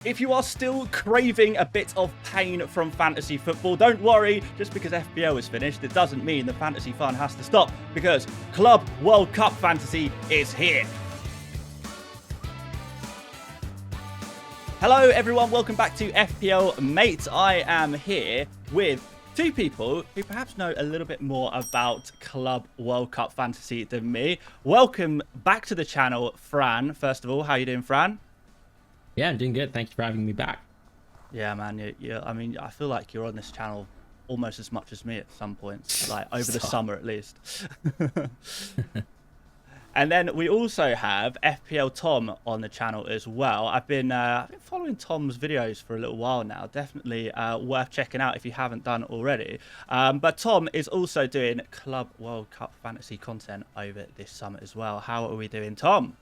If you are still craving a bit of pain from fantasy football, don't worry. Just because FPL is finished, it doesn't mean the fantasy fun has to stop, because Club World Cup Fantasy is here. Hello everyone, welcome back to FPL Mates. I am here with two people who perhaps know a little bit more about Club World Cup Fantasy than me. Welcome back to the channel, Fran. First of all, how you doing, Fran? Yeah, I'm doing good. Thank you for having me back. Yeah, man. I mean, I feel like you're on this channel almost as much as me at some points, like over the summer at least. And then we also have FPL Tom on the channel as well. I've been following Tom's videos for a little while now. Definitely worth checking out if you haven't done already. But Tom is also doing Club World Cup Fantasy content over this summer as well. How are we doing, Tom?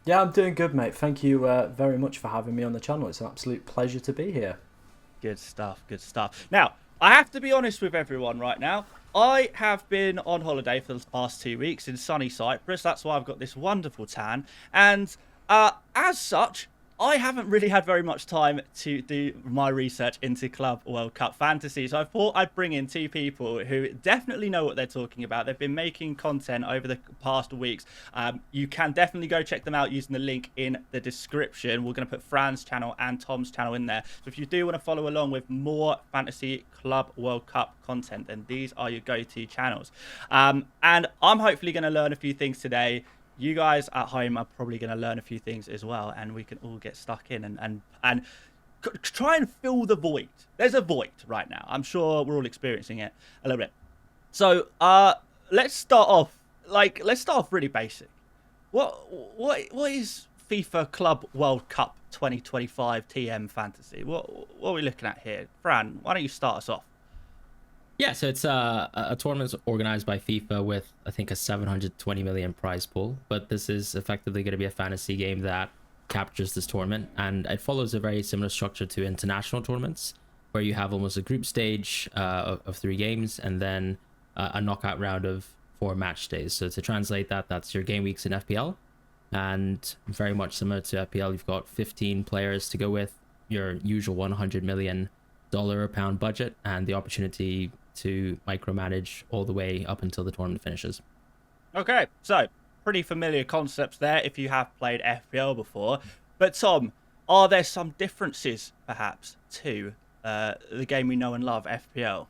Yeah, I'm doing good, mate. Thank you very much for having me on the channel. It's an absolute pleasure to be here. Good stuff, good stuff. Now, I have to be honest with everyone right now. I have been on holiday for the past 2 weeks in sunny Cyprus. That's why I've got this wonderful tan. And as such, I haven't really had very much time to do my research into Club World Cup Fantasy. So I thought I'd bring in two people who definitely know what they're talking about. They've been making content over the past weeks. You can definitely go check them out using the link in the description. We're going to put Fran's channel and Tom's channel in there. So if you do want to follow along with more Fantasy Club World Cup content, then these are your go-to channels. And I'm hopefully going to learn a few things today. You guys at home are probably going to learn a few things as well, and we can all get stuck in and try and fill the void. There's a void right now. I'm sure we're all experiencing it a little bit. So let's start off really basic. What is FIFA Club World Cup 2025 TM Fantasy? What are we looking at here? Fran, why don't you start us off? Yeah, so it's a tournament organized by FIFA with, I think, a 720 million prize pool. But this is effectively going to be a fantasy game that captures this tournament. And it follows a very similar structure to international tournaments, where you have almost a group stage of 3 games and then a knockout round of 4 match days. So to translate that, that's your game weeks in FPL. And very much similar to FPL, you've got 15 players to go with, your usual $100 million or pound budget, and the opportunity to micromanage all the way up until the tournament finishes. Okay, so pretty familiar concepts there if you have played FPL before. But Tom, are there some differences perhaps to the game we know and love, FPL?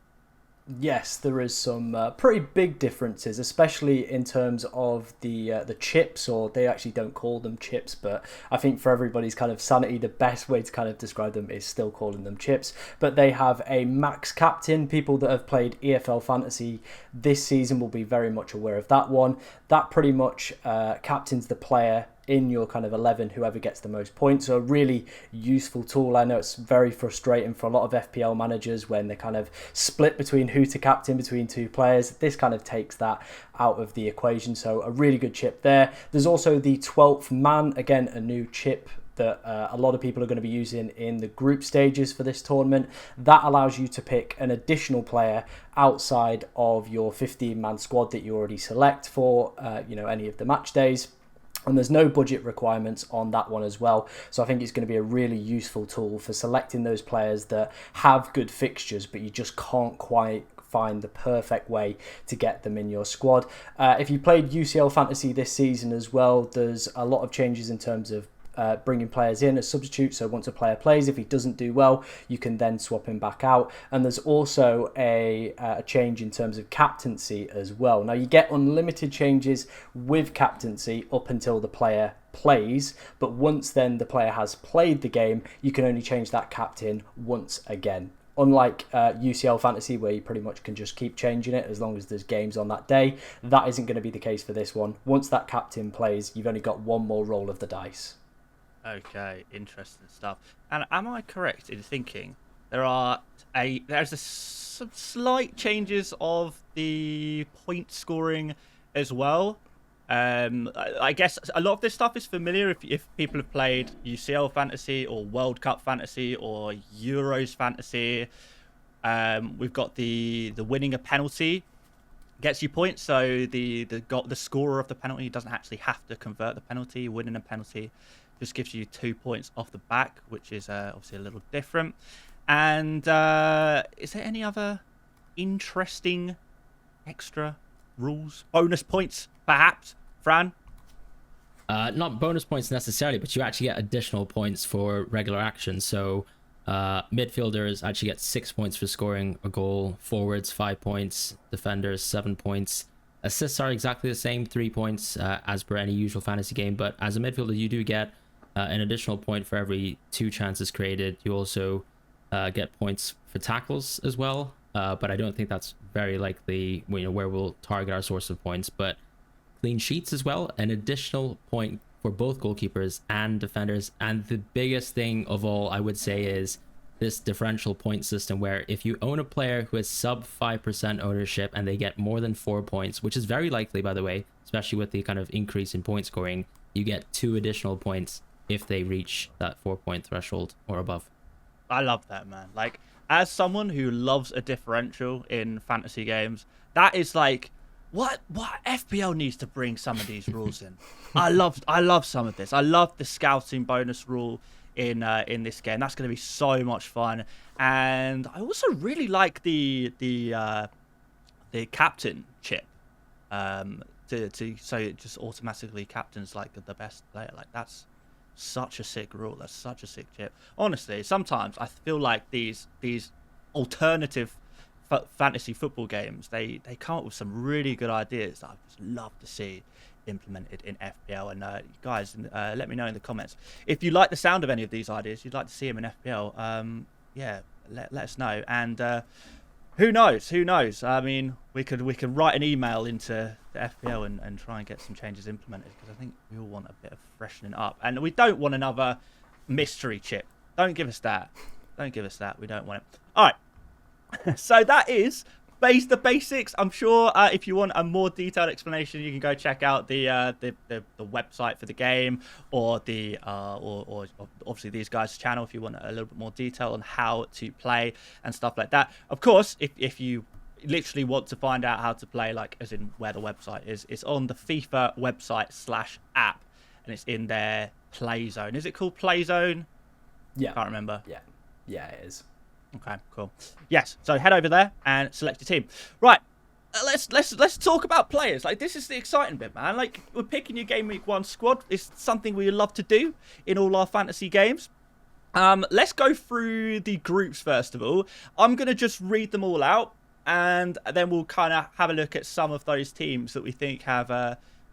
Yes, there is some pretty big differences, especially in terms of the chips, or they actually don't call them chips, but I think for everybody's kind of sanity, the best way to kind of describe them is still calling them chips. But they have a max captain. People that have played EFL Fantasy this season will be very much aware of that one. That pretty much captains the player in your kind of 11, whoever gets the most points. So a really useful tool. I know it's very frustrating for a lot of FPL managers when they kind of split between who to captain between 2 players. This kind of takes that out of the equation, so a really good chip there. There's also the 12th man, again a new chip that a lot of people are going to be using in the group stages for this tournament. That allows you to pick an additional player outside of your 15-man squad that you already select for any of the match days. And there's no budget requirements on that one as well. So I think it's going to be a really useful tool for selecting those players that have good fixtures, but you just can't quite find the perfect way to get them in your squad. If you played UCL Fantasy this season as well, there's a lot of changes in terms of bringing players in as substitutes. So once a player plays, if he doesn't do well, you can then swap him back out. And there's also a change in terms of captaincy as well. Now you get unlimited changes with captaincy up until the player plays, but once then the player has played the game, you can only change that captain once again. Unlike UCL Fantasy, where you pretty much can just keep changing it as long as there's games on that day, that isn't going to be the case for this one. Once that captain plays, you've only got one more roll of the dice. Okay, interesting stuff. And am I correct in thinking there's some slight changes of the point scoring as well? I guess a lot of this stuff is familiar if people have played UCL Fantasy or World Cup Fantasy or Euros Fantasy. We've got the winning a penalty gets you points, so the scorer of the penalty doesn't actually have to convert the penalty. Winning a penalty just gives you 2 points off the back, which is obviously a little different. And is there any other interesting extra rules? Bonus points, perhaps, Fran? Not bonus points necessarily, but you actually get additional points for regular action. So midfielders actually get 6 points for scoring a goal, forwards 5 points, defenders 7 points. Assists are exactly the same, 3 points as per any usual fantasy game. But as a midfielder, you do get an additional point for every 2 chances created. You also get points for tackles as well. But I don't think that's very likely, where we'll target our source of points. But clean sheets as well, an additional point for both goalkeepers and defenders. And the biggest thing of all, I would say, is this differential point system, where if you own a player who has sub 5% ownership and they get more than 4 points, which is very likely, by the way, especially with the kind of increase in point scoring, you get 2 additional points if they reach that 4-point threshold or above. I love that, man. Like, as someone who loves a differential in fantasy games, that is like, what FPL needs to bring some of these rules in. I love some of this. I love the scouting bonus rule in this game. That's going to be so much fun. And I also really like the captain chip. So it just automatically captains like the best player. Like, that's such a sick rule. That's such a sick chip. Honestly, sometimes I feel like these alternative fantasy football games, they come up with some really good ideas that I just love to see implemented in FPL. And guys, let me know in the comments if you like the sound of any of these ideas, you'd like to see them in FPL. Yeah, let us know. And who knows, I mean, we could write an email into the FPL and try and get some changes implemented, because I think we all want a bit of freshening up, and we don't want another mystery chip. Don't give us that. We don't want it. All right. So that is the basics. I'm sure if you want a more detailed explanation, you can go check out the website for the game, or or obviously these guys' channel if you want a little bit more detail on how to play and stuff like that. Of course, if you literally want to find out how to play, like as in where the website is, it's on the FIFA website /app, and it's in their play zone. Is it called play zone? Yeah, can't remember. Yeah, it is. Okay, cool. Yes, so head over there and select your team. Right, let's talk about players. Like, this is the exciting bit, man. Like, we're picking your game week 1 squad. It's something we love to do in all our fantasy games. Let's go through the groups first of all. I'm gonna just read them all out, and then we'll kind of have a look at some of those teams that we think have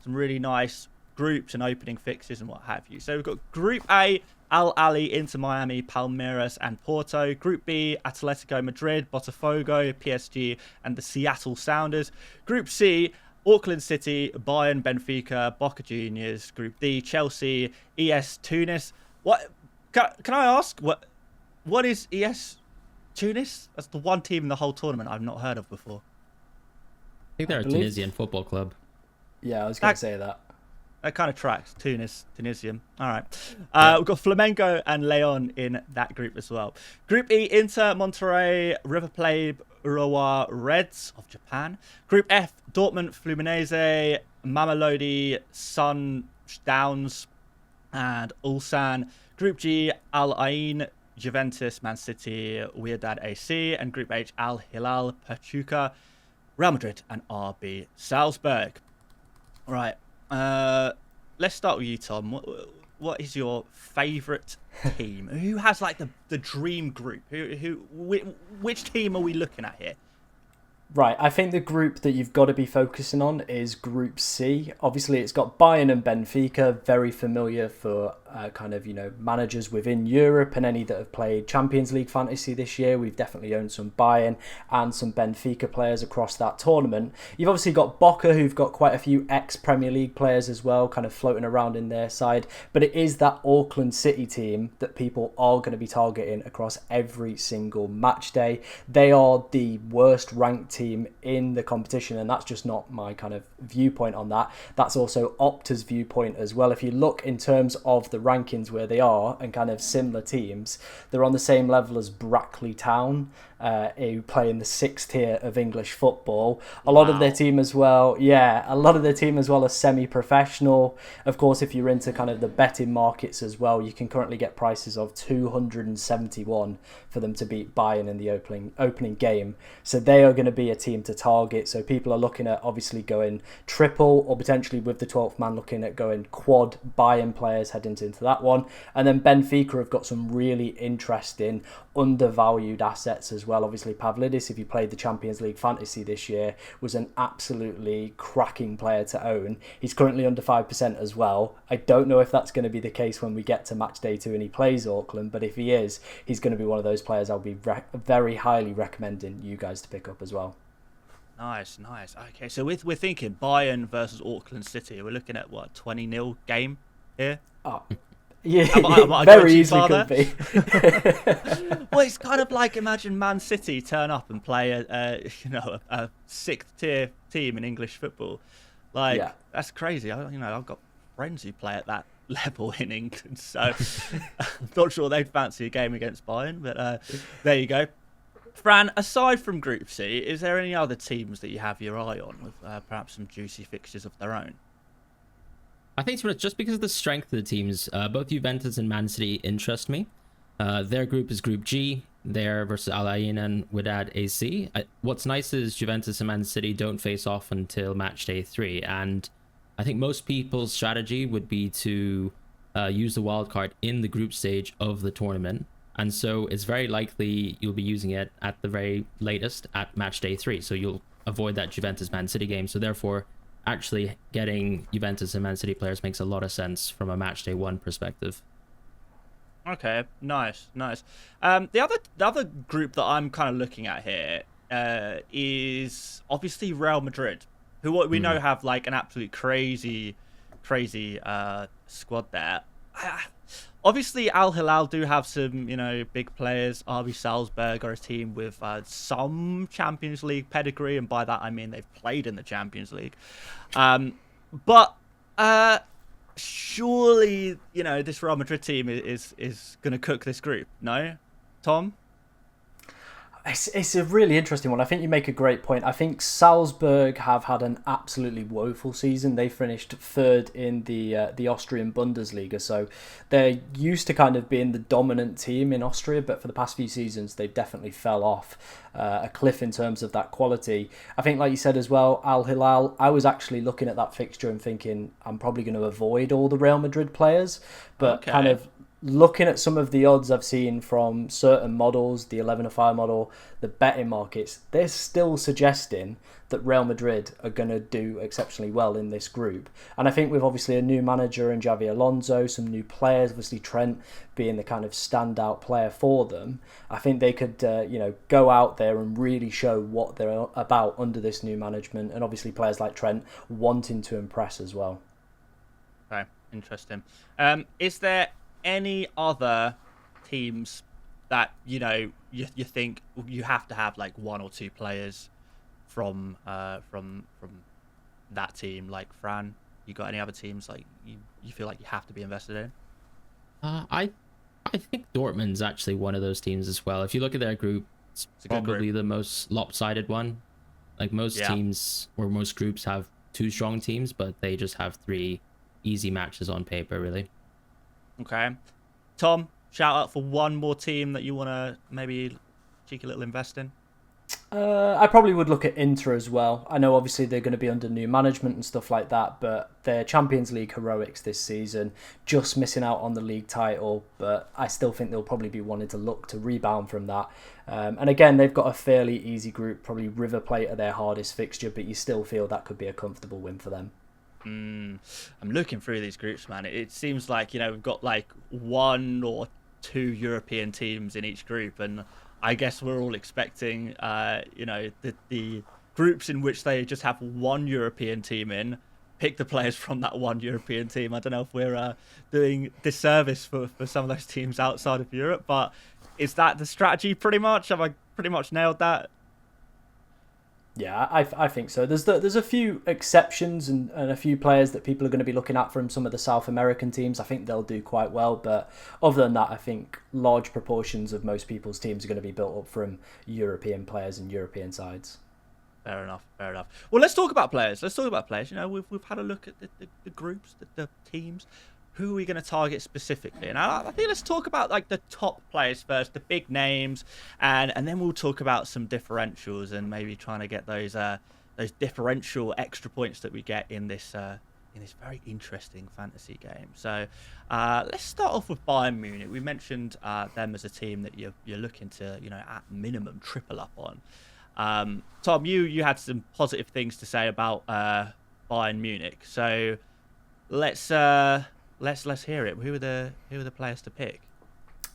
some really nice groups and opening fixes and what have you. So we've got Group A: Al Ahly, Inter Miami, Palmeiras, and Porto. Group B: Atletico Madrid, Botafogo, PSG, and the Seattle Sounders. Group C: Auckland City, Bayern, Benfica, Boca Juniors. Group D: Chelsea, ES Tunis. What can I ask? What is ES Tunis? That's the one team in the whole tournament I've not heard of before. I think they're a Tunisian football club. Yeah, I was going to say that. That kind of tracks. Tunisian. All right. We've got Flamengo and Leon in that group as well. Group E: Inter, Monterrey, River Plate, Urawa Reds of Japan. Group F: Dortmund, Fluminense, Mamelodi, Sundowns, and Ulsan. Group G: Al Ain, Juventus, Man City, Wydad AC. And Group H: Al Hilal, Pachuca, Real Madrid, and RB Salzburg. All right. Let's start with you, Tom. What is your favourite team? Who has like the dream group? Which team are we looking at here? Right, I think the group that you've got to be focusing on is Group C. Obviously, it's got Bayern and Benfica, very familiar for managers within Europe, and any that have played Champions League fantasy this year. We've definitely owned some Bayern and some Benfica players across that tournament. You've obviously got Boca, who've got quite a few ex-Premier League players as well, kind of floating around in their side. But it is that Auckland City team that people are going to be targeting across every single match day. They are the worst ranked team in the competition, and that's just not my kind of viewpoint on that. That's also Opta's viewpoint as well. If you look in terms of the rankings where they are and kind of similar teams, they're on the same level as Brackley Town, who play in the 6th tier of English football. A lot of their team as well, are semi-professional. Of course, if you're into kind of the betting markets as well, you can currently get prices of 271 for them to beat Bayern in the opening game. So they are going to be a team to target. So people are looking at obviously going triple, or potentially with the 12th man looking at going quad Bayern players heading into that one. And then Benfica have got some really interesting undervalued assets as well. Obviously Pavlidis, if you played the Champions League Fantasy this year, was an absolutely cracking player to own. He's currently under 5% as well. I don't know if that's going to be the case when we get to match day 2 and he plays Auckland, but if he is, he's going to be one of those players I'll be very highly recommending you guys to pick up as well. Nice. Okay, so we're thinking Bayern versus Auckland City. We're looking at what, 20-0 game here? Oh, yeah, am I very easily could be. Well, it's kind of like, imagine Man City turn up and play a 6th tier team in English football. Like, that's crazy. I've got friends who play at that level in England, so I'm not sure they'd fancy a game against Bayern, but there you go. Fran, aside from Group C, is there any other teams that you have your eye on with perhaps some juicy fixtures of their own? I think just because of the strength of the teams, both Juventus and Man City interest me. Their group is Group G. They're versus Al Ain and Wydad AC. What's nice is Juventus and Man City don't face off until match day 3, and I think most people's strategy would be to use the wildcard in the group stage of the tournament. And so it's very likely you'll be using it at the very latest at match day 3. So you'll avoid that Juventus-Man City game. So therefore, actually getting Juventus and Man City players makes a lot of sense from a match day 1 perspective. Okay, nice. The other group that I'm kind of looking at here is obviously Real Madrid, who what we know have like an absolute crazy squad there. Obviously, Al Hilal do have some, big players. RB Salzburg are a team with some Champions League pedigree, and by that I mean they've played in the Champions League. But surely, this Real Madrid team is going to cook this group, no? Tom? It's a really interesting one. I think you make a great point. I think Salzburg have had an absolutely woeful season. They finished 3rd in the Austrian Bundesliga, so they're used to kind of being the dominant team in Austria, but for the past few seasons they've definitely fell off a cliff in terms of that quality. I think, like you said as well, Al Hilal, I was actually looking at that fixture and thinking I'm probably going to avoid all the Real Madrid players, but kind of looking at some of the odds I've seen from certain models, the 11-5 model, the betting markets, they're still suggesting that Real Madrid are going to do exceptionally well in this group. And I think with obviously a new manager in Xavi Alonso, some new players, obviously Trent being the kind of standout player for them, I think they could go out there and really show what they're about under this new management, and obviously players like Trent wanting to impress as well. Okay, interesting. Is there any other teams that you think you have to have like 1 or 2 players from that team? Like, Fran, you got any other teams like you feel like you have to be invested in? I think Dortmund's actually one of those teams as well. If you look at their group, it's probably the most lopsided one. Like most teams or most groups have 2 strong teams, but they just have 3 easy matches on paper, really. Okay. Tom, shout out for one more team that you want to maybe cheeky little invest in. I probably would look at Inter as well. I know obviously they're going to be under new management and stuff like that, but their Champions League heroics this season, just missing out on the league title, but I still think they'll probably be wanting to look to rebound from that. And again, they've got a fairly easy group, probably River Plate are their hardest fixture, but you still feel that could be a comfortable win for them. I'm looking through these groups, man. It seems like we've got like 1 or 2 European teams in each group, and I guess we're all expecting the groups in which they just have 1 European team in, pick the players from that 1 European team. I don't know if we're doing disservice for some of those teams outside of Europe, but is that the strategy pretty much? Have I pretty much nailed that? Yeah, I think so. There's a few exceptions and a few players that people are going to be looking at from some of the South American teams. I think they'll do quite well, but other than that, I think large proportions of most people's teams are going to be built up from European players and European sides. Fair enough. Fair enough. Well, let's talk about players. Let's talk about players. You know, we've had a look at the groups, the teams. Who are we going to target specifically? And I think let's talk about like the top players first, the big names, and then we'll talk about some differentials and maybe trying to get those differential extra points that we get in this very interesting fantasy game. So let's start off with Bayern Munich. We mentioned them as a team that you're looking to, you know, at minimum triple up on. Tom, you had some positive things to say about Bayern Munich. So let's hear it. Who are the players to pick?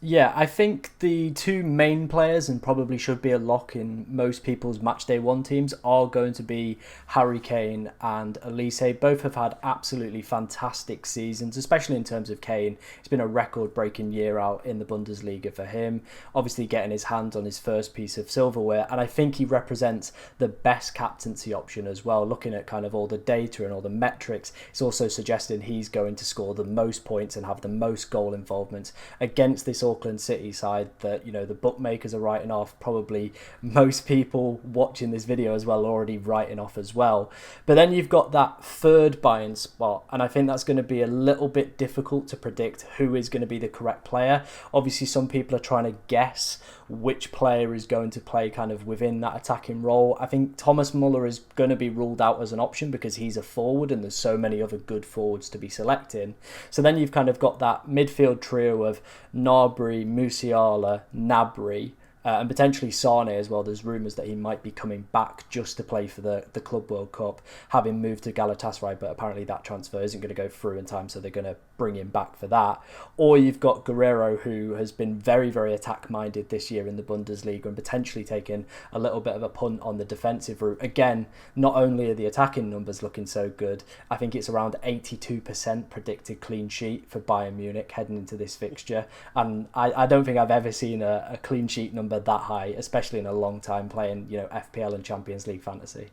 Yeah, I think the two main players, and probably should be a lock in most people's matchday one teams, are going to be Harry Kane and Elise. Both have had absolutely fantastic seasons, especially in terms of Kane. It's been a record-breaking year out in the Bundesliga for him. Obviously getting his hands on his first piece of silverware, and I think he represents the best captaincy option as well. Looking at kind of all the data and all the metrics, it's also suggesting he's going to score the most points and have the most goal involvement against this Auckland City side that, you know, the bookmakers are writing off. Probably most people watching this video as well already writing off as well. But then you've got that third Bayern spot, and I think that's going to be a little bit difficult to predict who is going to be the correct player. Obviously some people are trying to guess which player is going to play kind of within that attacking role. I think Thomas Muller is going to be ruled out as an option because he's a forward and there's so many other good forwards to be selecting. So then you've kind of got that midfield trio of Gnabry, Musiala, Gnabry, and potentially Sane as well. There's rumours that he might be coming back just to play for the Club World Cup, having moved to Galatasaray, but apparently that transfer isn't going to go through in time, so they're going to bring him back for that. Or you've got Guerrero, who has been very, very attack-minded this year in the Bundesliga and potentially taken a little bit of a punt on the defensive route. Again, not only are the attacking numbers looking so good, I think it's around 82% predicted clean sheet for Bayern Munich heading into this fixture, and I don't think I've ever seen a clean sheet number that high, especially in a long time playing, you know, FPL and Champions League fantasy.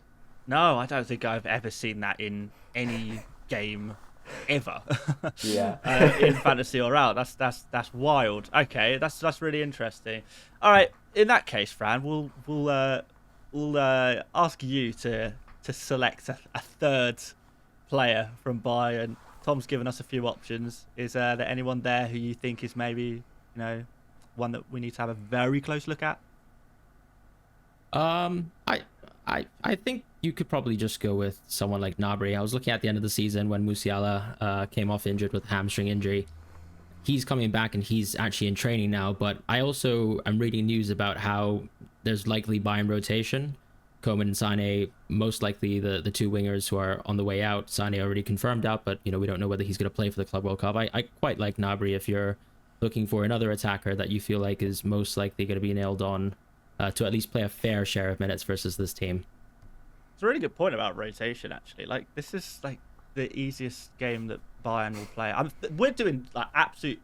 No, I don't think I've ever seen that in any game ever. Yeah. In fantasy or out. That's wild. Okay, that's really interesting. All right, in that case, Fran, we'll ask you to select a third player from Bayern. Tom's given us a few options. Is there anyone there who you think is maybe, you know, one that we need to have a very close look at? I think you could probably just go with someone like Gnabry. I was looking at the end of the season when Musiala came off injured with a hamstring injury. He's coming back and he's actually in training now, but I also am reading news about how there's likely Bayern rotation. Coman and Sane, most likely the two wingers who are on the way out. Sane already confirmed out, but, you know, we don't know whether he's going to play for the Club World Cup. I quite like Gnabry if you're looking for another attacker that you feel like is most likely going to be nailed on to at least play a fair share of minutes versus this team. It's a really good point about rotation, actually. Like, this is like the easiest game that Bayern will play. We're doing like absolute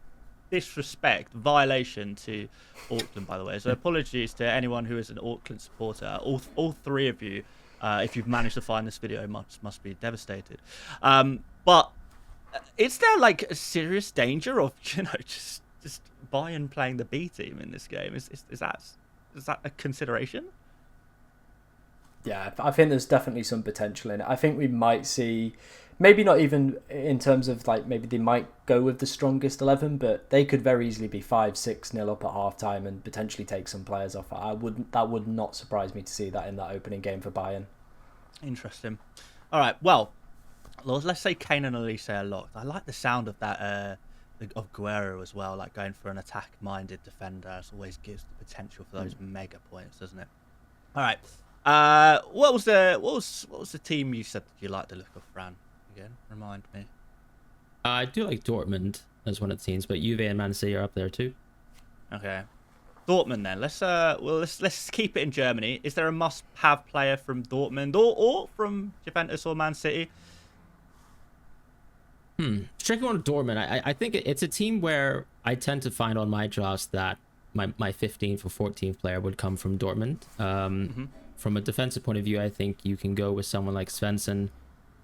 disrespect, violation to Auckland, by the way. So apologies to anyone who is an Auckland supporter. All three of you, if you've managed to find this video, must be devastated. But is there like a serious danger of, you know, just Bayern playing the B team in this game? Is that a consideration? Yeah, I think there's definitely some potential in it. I think we might see, maybe not even in terms of like, maybe they might go with the strongest 11, but they could very easily be 5-6-0 up at half time and potentially take some players off. That would not surprise me to see that in that opening game for Bayern. Interesting. All right, well, let's say Kane and Elise are locked. I like the sound of that of Guerrero as well, like going for an attack-minded defender. It always gives the potential for those mega points, doesn't it? All right. What was the team you said you liked the look of, Fran? Again, remind me. I do like Dortmund as one of the teams, but Juve and Man City are up there too. Okay, Dortmund then. Let's keep it in Germany. Is there a must-have player from Dortmund or from Juventus or Man City? Tricky one with Dortmund. I think it's a team where I tend to find on my drafts that my 15th or 14th player would come from Dortmund. from a defensive point of view, I think you can go with someone like Svensson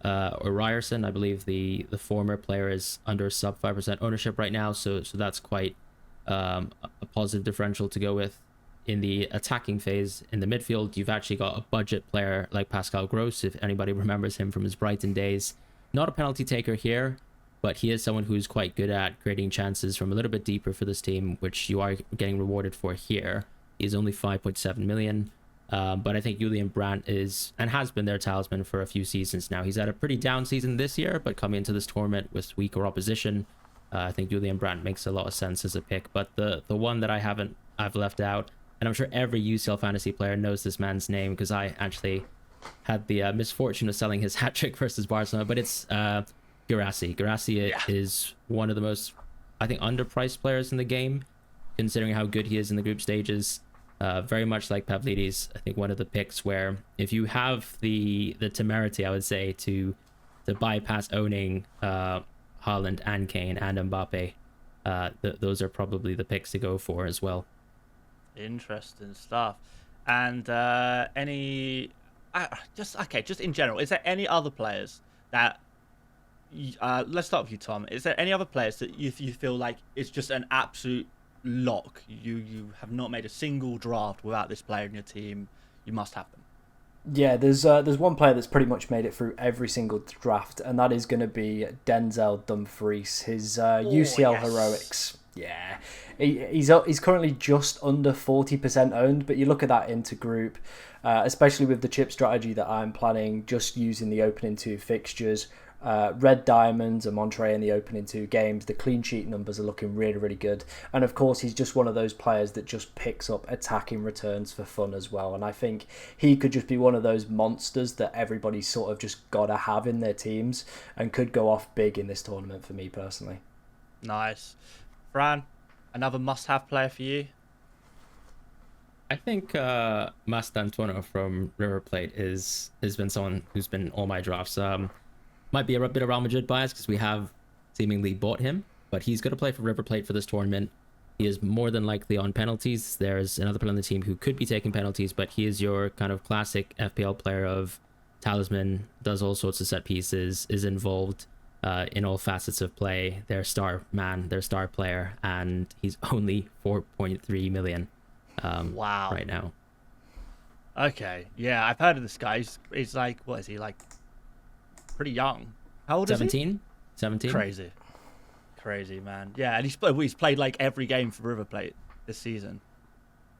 or Ryerson. I believe the former player is under sub 5% ownership right now, so that's quite a positive differential to go with. In the attacking phase, in the midfield, you've actually got a budget player like Pascal Gross, if anybody remembers him from his Brighton days. Not a penalty taker here, but he is someone who's quite good at creating chances from a little bit deeper for this team, which you are getting rewarded for here. He's only 5.7 million. But I think Julian Brandt is and has been their talisman for a few seasons now. He's had a pretty down season this year, but coming into this tournament with weaker opposition, I think Julian Brandt makes a lot of sense as a pick. But the one that I've left out, and I'm sure every UCL fantasy player knows this man's name because I actually had the misfortune of selling his hat trick versus Barcelona, but it's Guirassy. Guirassy is one of the most, I think, underpriced players in the game, considering how good he is in the group stages. Very much like Pavlidis, I think one of the picks where if you have the temerity, I would say, to bypass owning Haaland and Kane and Mbappe, those are probably the picks to go for as well. Interesting stuff. And just in general, is there any other players that let's start with you, Tom. Is there any other players that you feel like it's just an absolute lock? You have not made a single draft without this player in your team. You must have them. Yeah, there's one player that's pretty much made it through every single draft, and that is going to be Denzel Dumfries. His UCL heroics. Yeah, he's currently just under 40% owned, but you look at that intergroup, especially with the chip strategy that I'm planning, just using the opening two fixtures. Red Diamonds and Monterrey in the opening two games, the clean sheet numbers are looking really, really good. And of course, he's just one of those players that just picks up attacking returns for fun as well. And I think he could just be one of those monsters that everybody's sort of just got to have in their teams and could go off big in this tournament for me personally. Nice. Fran, another must-have player for you? I think Mas D'Antuono from River Plate has been someone who's been in all my drafts. Might be a bit of Real Madrid bias because we have seemingly bought him, but he's going to play for River Plate for this tournament. He is more than likely on penalties. There's another player on the team who could be taking penalties, but he is your kind of classic FPL player of talisman, does all sorts of set pieces, is involved in all facets of play. Their star man, their star player, and he's only 4.3 million wow. right now. Okay, yeah, I've heard of this guy. He's like, what is he, like, pretty young? How old is he? 17. Crazy, man. Yeah, and he's played like every game for River Plate this season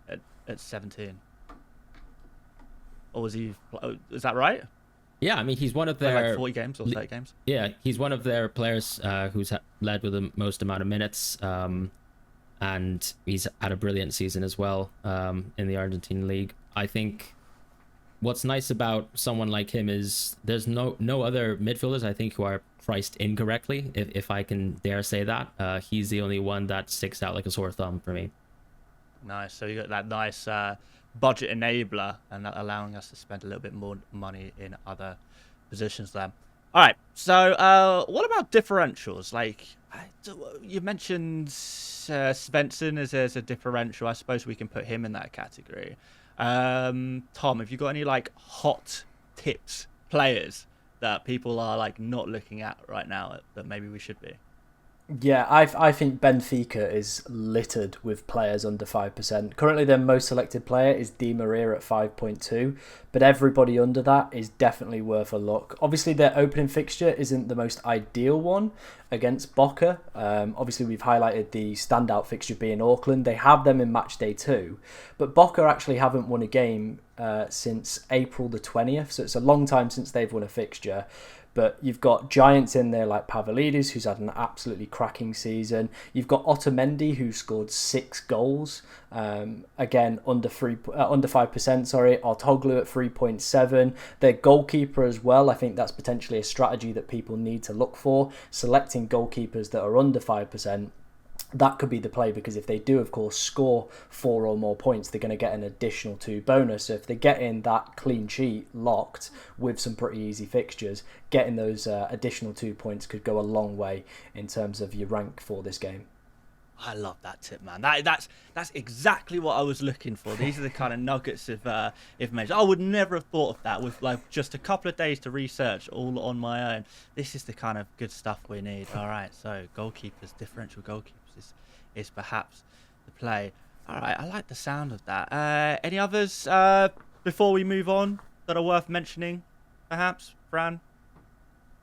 at 17. Or was he? Is that right? Yeah, I mean, he's one of their... like 40 games or 30 games? Yeah, he's one of their players who's led with the most amount of minutes. And he's had a brilliant season as well in the Argentine league. I think what's nice about someone like him is there's no other midfielders, I think, who are priced incorrectly, if I can dare say that. He's the only one that sticks out like a sore thumb for me. Nice. So you got that nice budget enabler and that allowing us to spend a little bit more money in other positions there. All right. So what about differentials? Like you mentioned Svensson as a differential. I suppose we can put him in that category. Tom, have you got any like hot tips players that people are like not looking at right now that maybe we should be? Yeah, I think Benfica is littered with players under 5%. Currently, their most selected player is Di Maria at 5.2, but everybody under that is definitely worth a look. Obviously, their opening fixture isn't the most ideal one against Boca. Obviously, we've highlighted the standout fixture being Auckland. They have them in match day 2, but Boca actually haven't won a game since April the 20th, so it's a long time since they've won a fixture. But you've got giants in there like Pavlidis, who's had an absolutely cracking season. You've got Otamendi, who scored 6 goals. Again, under 5%, sorry. Artoglu at 3.7. Their goalkeeper as well. I think that's potentially a strategy that people need to look for. Selecting goalkeepers that are under 5%. That could be the play, because if they do, of course, score 4 or more points, they're going to get an additional 2 bonus. So if they get in that clean sheet locked with some pretty easy fixtures, getting those additional 2 points could go a long way in terms of your rank for this game. I love that tip, man. That's exactly what I was looking for. These are the kind of nuggets of information. I would never have thought of that with like just a couple of days to research all on my own. This is the kind of good stuff we need. All right, so goalkeepers, differential goalkeepers is perhaps the play. All right, I like the sound of that. Any others before we move on that are worth mentioning, perhaps, Fran?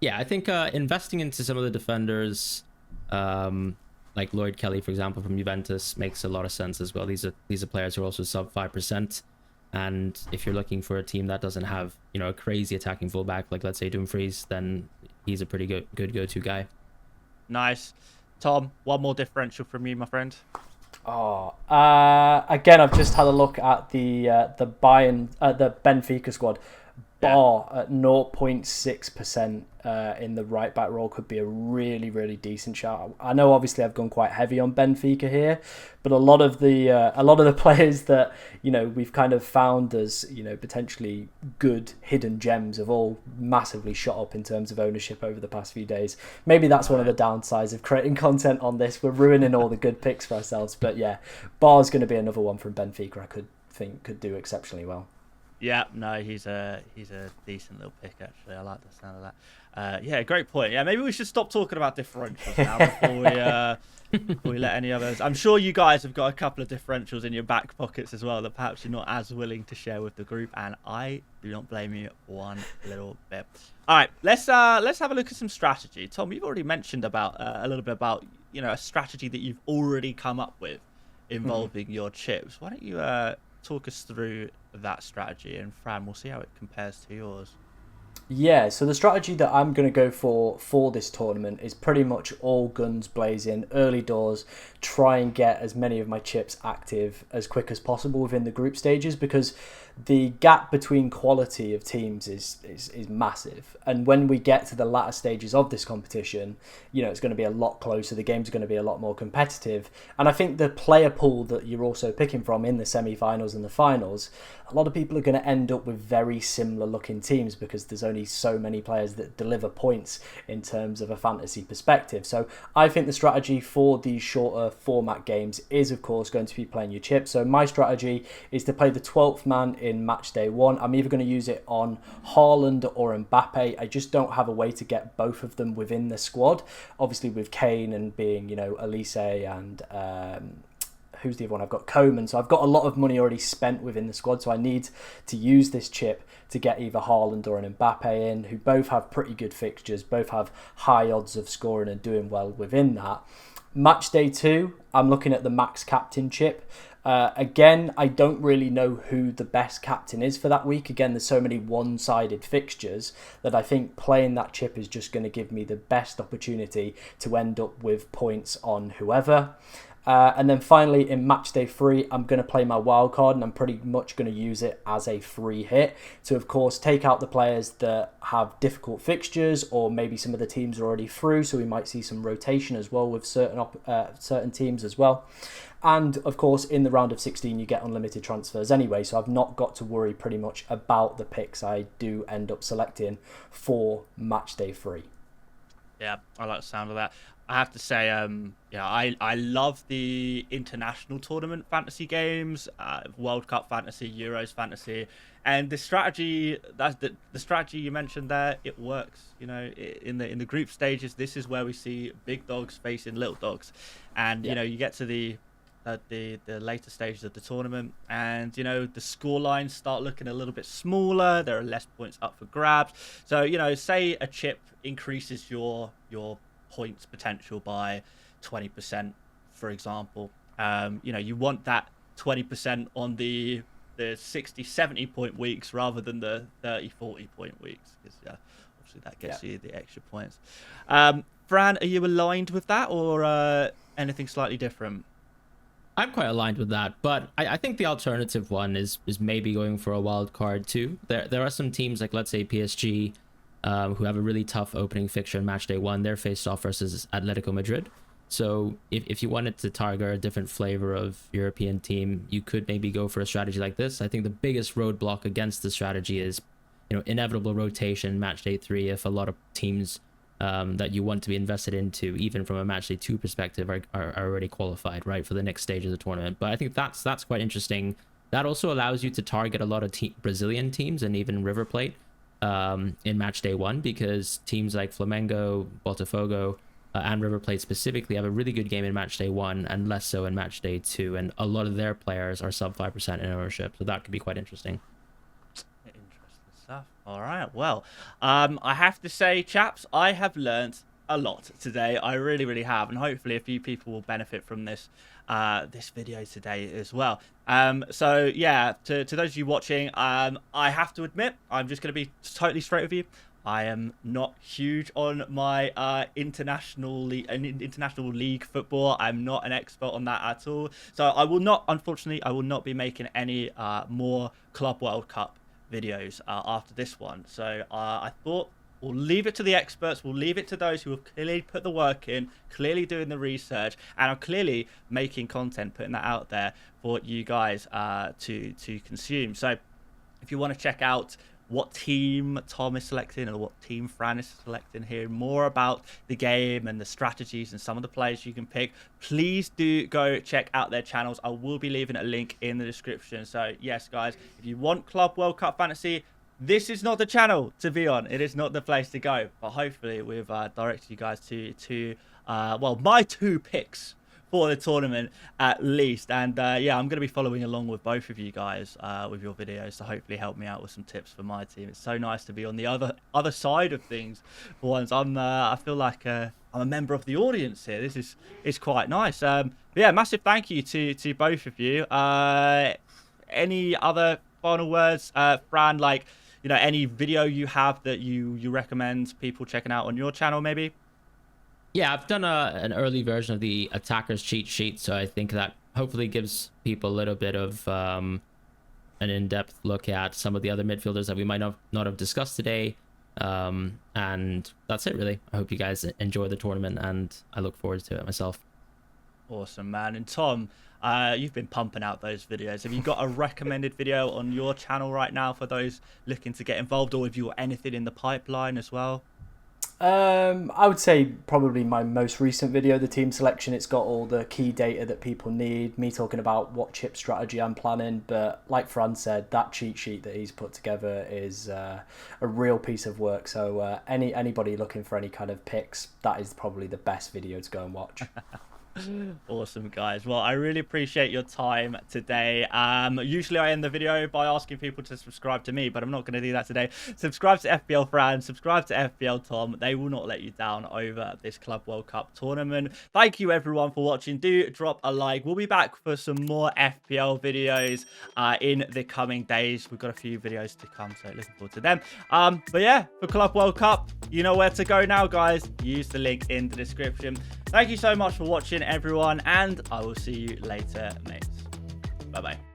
Yeah, I think investing into some of the defenders, like Lloyd Kelly, for example, from Juventus, makes a lot of sense as well. These are players who are also sub 5%. And if you're looking for a team that doesn't have, a crazy attacking fullback, like let's say Dumfries, then he's a pretty good go-to guy. Nice. Tom, one more differential from you, my friend. Again, I've just had a look at the Benfica squad. Bar at 0.6% in the right back role could be a really, really decent shout. I know obviously I've gone quite heavy on Benfica here, but a lot of the players that we've kind of found as potentially good hidden gems have all massively shot up in terms of ownership over the past few days. Maybe that's one of the downsides of creating content on this. We're ruining all the good picks for ourselves. But yeah, Bar's going to be another one from Benfica I could do exceptionally well. Yeah, no, he's a decent little pick, actually. I like the sound of that. Yeah, great point. Yeah, maybe we should stop talking about differentials now before we let any others. I'm sure you guys have got a couple of differentials in your back pockets as well that perhaps you're not as willing to share with the group, and I do not blame you one little bit. All right, let's have a look at some strategy. Tom, you've already mentioned about a little bit about a strategy that you've already come up with involving your chips. Why don't you talk us through that strategy, and Fran, we'll see how it compares to yours. Yeah, so the strategy that I'm going to go for this tournament is pretty much all guns blazing, early doors, try and get as many of my chips active as quick as possible within the group stages, because the gap between quality of teams is massive. And when we get to the latter stages of this competition, it's going to be a lot closer. The game's going to be a lot more competitive. And I think the player pool that you're also picking from in the semi-finals and the finals, a lot of people are going to end up with very similar looking teams because there's only so many players that deliver points in terms of a fantasy perspective. So I think the strategy for these shorter format games is, of course, going to be playing your chips. So my strategy is to play the 12th man in match day 1. I'm either going to use it on Haaland or Mbappe. I just don't have a way to get both of them within the squad. Obviously with Kane and being, Elise and who's the other one? I've got Coman. So I've got a lot of money already spent within the squad. So I need to use this chip to get either Haaland or an Mbappe in, who both have pretty good fixtures, both have high odds of scoring and doing well within that. Match day 2, I'm looking at the max captain chip. Again, I don't really know who the best captain is for that week. Again, there's so many one-sided fixtures that I think playing that chip is just going to give me the best opportunity to end up with points on whoever. And then finally, in match day 3, I'm going to play my wild card, and I'm pretty much going to use it as a free hit to, of course, take out the players that have difficult fixtures, or maybe some of the teams are already through, so we might see some rotation as well with certain teams as well. And, of course, in the round of 16, you get unlimited transfers anyway, so I've not got to worry pretty much about the picks I do end up selecting for match day 3. Yeah, I like the sound of that. I have to say, I love the international tournament fantasy games, World Cup fantasy, Euros fantasy, and the strategy the strategy you mentioned there, it works. In the group stages, this is where we see big dogs facing little dogs, and you get to the later stages of the tournament, and the score lines start looking a little bit smaller. There are less points up for grabs. So say a chip increases your points potential by 20%, for example. You want that 20% on the 60-70 point weeks rather than the 30-40 point weeks, because obviously that gets you the extra points. Fran, are you aligned with that, or anything slightly different? I'm quite aligned with that, but I think the alternative one is maybe going for a wild card too. There are some teams like, let's say, PSG, who have a really tough opening fixture in match day 1. They're faced off versus Atletico Madrid. So if you wanted to target a different flavor of European team, you could maybe go for a strategy like this. I think the biggest roadblock against the strategy is inevitable rotation match day 3 if a lot of teams that you want to be invested into, even from a matchday 2 perspective, are already qualified, right, for the next stage of the tournament. But I think that's quite interesting. That also allows you to target a lot of Brazilian teams and even River Plate in matchday 1, because teams like Flamengo, Botafogo, and River Plate specifically have a really good game in matchday 1 and less so in matchday 2, and a lot of their players are sub 5% in ownership, so that could be quite interesting. Stuff. All right, well, I have to say, chaps, I have learned a lot today. I really have, and hopefully a few people will benefit from this this video today as well. So yeah, to those of you watching, I have to admit, I'm just going to be totally straight with you. I am not huge on my international league football. I'm not an expert on that at all. So I will not, unfortunately, I will not be making any more Club World Cup videos after this one. So I thought we'll leave it to the experts. We'll leave it to those who have clearly put the work in, clearly doing the research, and are clearly making content, putting that out there for you guys to consume. So if you want to check out what team Tom is selecting or what team Fran is selecting, hear more about the game and the strategies and some of the players you can pick, please do go check out their channels. I will be leaving a link in the description. So yes, guys, if you want Club World Cup Fantasy, this is not the channel to be on. It is not the place to go. But hopefully we've directed you guys to well, my 2 picks for the tournament at least. And yeah, I'm going to be following along with both of you guys with your videos to hopefully help me out with some tips for my team. It's so nice to be on the other side of things for once. I feel like I'm a member of the audience here. This is quite nice. Yeah, massive thank you to both of you. Any other final words, Fran? Like, you know, any video you have that you recommend people checking out on your channel, maybe? Yeah, I've done an early version of the attacker's cheat sheet, so I think that hopefully gives people a little bit of an in-depth look at some of the other midfielders that we might not have discussed today. And that's it, really. I hope you guys enjoy the tournament, and I look forward to it myself. Awesome, man. And Tom, you've been pumping out those videos. Have you got a recommended video on your channel right now for those looking to get involved, or have you got anything in the pipeline as well? I would say probably my most recent video, the team selection. It's got all the key data that people need, me talking about what chip strategy I'm planning. But like Fran said, that cheat sheet that he's put together is a real piece of work. So anybody looking for any kind of picks, that is probably the best video to go and watch. Awesome, guys. Well, I really appreciate your time today. Usually I end the video by asking people to subscribe to me, but I'm not going to do that today. Subscribe to FPL Fran, subscribe to FPL Tom. They will not let you down over this Club World Cup tournament. Thank you everyone for watching. Do drop a like. We'll be back for some more FPL videos in the coming days. We've got a few videos to come, so looking forward to them. But yeah, for Club World Cup, you know where to go now, guys. Use the link in the description. Thank you so much for watching, everyone, and I will see you later, mates. Bye-bye.